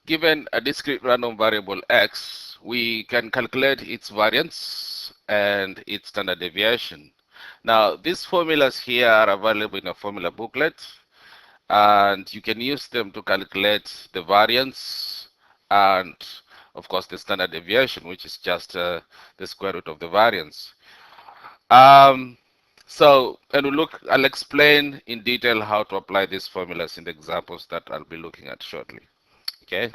given a discrete random variable x, we can calculate its variance and its standard deviation. Now, these formulas here are available in a formula booklet, and you can use them to calculate the variance and, of course, the standard deviation, which is just the square root of the variance. Um, I'll explain in detail how to apply these formulas in the examples that I'll be looking at shortly. Okay.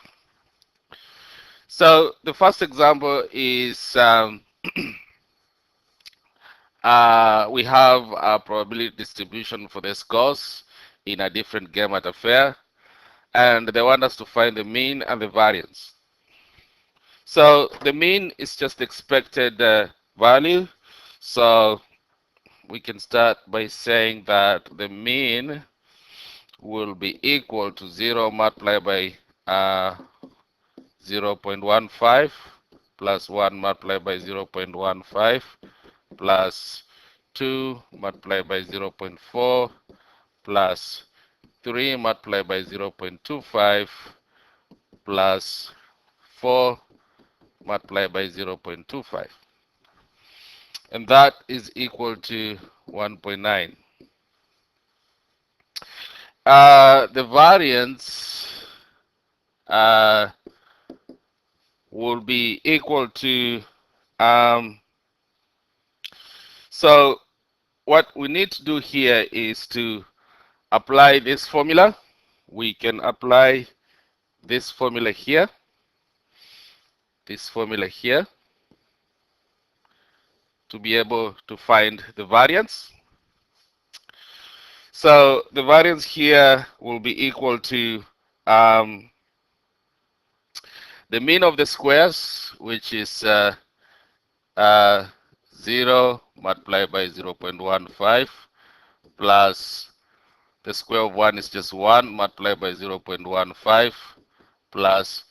So the first example is we have a probability distribution for this course in a different game at a fair, and they want us to find the mean and the variance. So the mean is just expected value. So we can start by saying that the mean will be equal to 0 multiplied by 0.15 plus 1 multiplied by 0.15 plus 2 multiplied by 0.4 plus 3 multiplied by 0.25 plus 4 multiplied by 0.25. And that is equal to 1.9. The variance will be equal to, so what we need to do here is to apply this formula. We can apply this formula here, to be able to find the variance. So the variance here will be equal to the mean of the squares, which is 0 multiplied by 0.15 plus the square of 1 is just 1 multiplied by 0.15 plus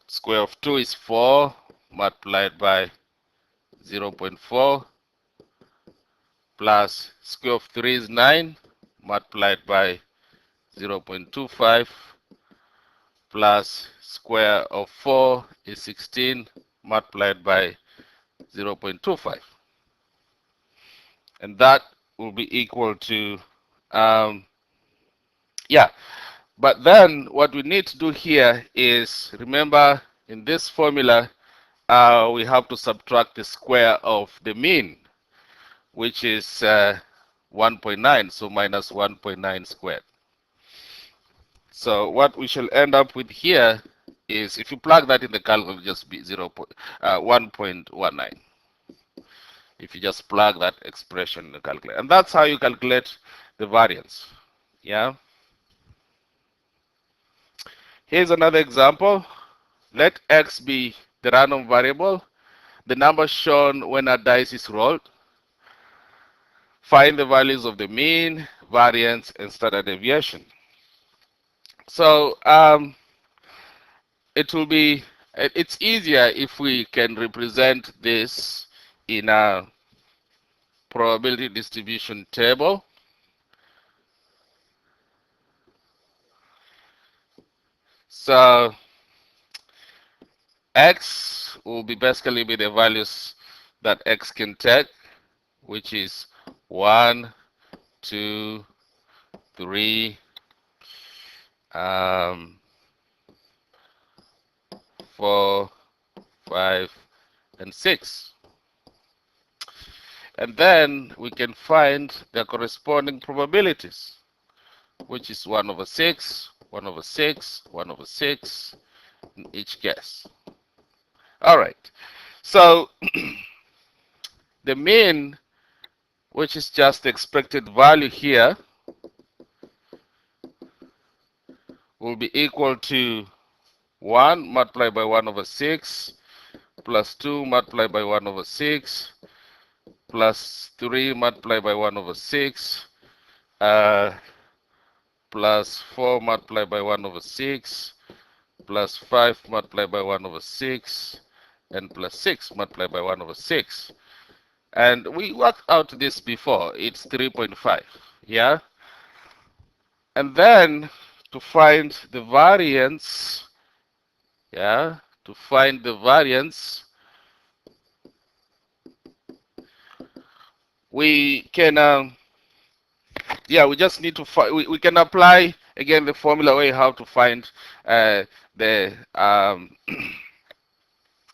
square of 2 is 4 multiplied by 0.4 plus square of 3 is 9 multiplied by 0.25 plus square of 4 is 16 multiplied by 0.25. And that will be equal to, but then what we need to do here is, remember, in this formula, we have to subtract the square of the mean, which is 1.9, so minus 1.9 squared. So what we shall end up with here is, if you plug that in the calculator, it'll just be 1.19. If you just plug that expression in the calculator. And that's how you calculate the variance. Yeah. Here's another example. Let x be the random variable, the number shown when a dice is rolled. Find the values of the mean, variance, and standard deviation. So it's easier if we can represent this in a probability distribution table. So x will basically be the values that x can take, which is 1, 2, 3, 4, 5, and 6. And then we can find the corresponding probabilities, which is 1 over 6, 1 over 6, 1 over 6 in each case. All right. So the mean, which is just the expected value here, will be equal to 1 multiplied by 1 over 6 plus 2 multiplied by 1 over 6 plus 3 multiplied by 1 over 6 plus 4 multiplied by 1 over 6 plus 5 multiplied by 1 over 6 and plus 6 multiplied by 1 over 6. And we worked out this before. It's 3.5. Yeah. And then to find the variance Yeah, to find the variance, we can yeah, we just need to find, we can apply again the formula way how to find the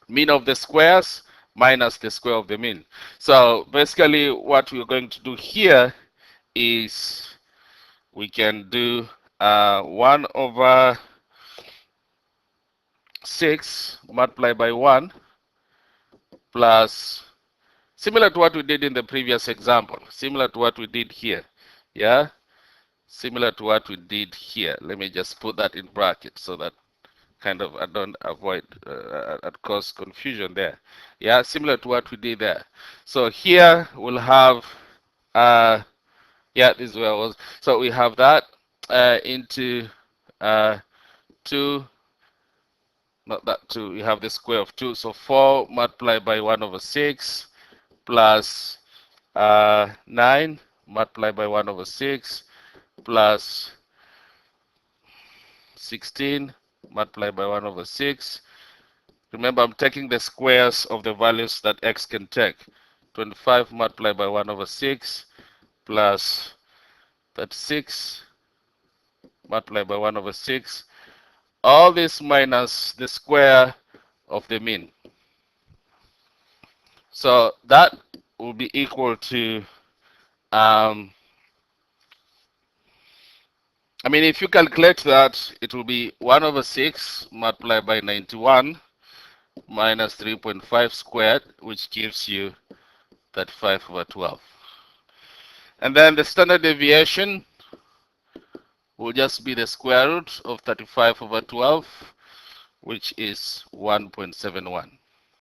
mean of the squares minus the square of the mean. So basically what we're going to do here is we can do 1 over 6 multiplied by 1 plus, similar to what we did in the previous example, similar to what we did here. Yeah, similar to what we did here. Let me just put that in brackets so that kind of I don't avoid cause confusion there. Yeah, similar to what we did there. So here we'll have yeah, this is where I was. So we have that into 2, not that 2, we have the square of 2. So 4 multiplied by 1 over 6 plus 9 multiplied by 1 over 6 plus 16 multiplied by 1 over 6. Remember, I'm taking the squares of the values that x can take. 25 multiplied by 1 over 6 plus 36 multiplied by 1 over 6. All this minus the square of the mean. So that will be equal to, I mean, if you calculate that, it will be 1 over 6 multiplied by 91 minus 3.5 squared, which gives you 35 over 12. And then the standard deviation will just be the square root of 35 over 12, which is 1.71.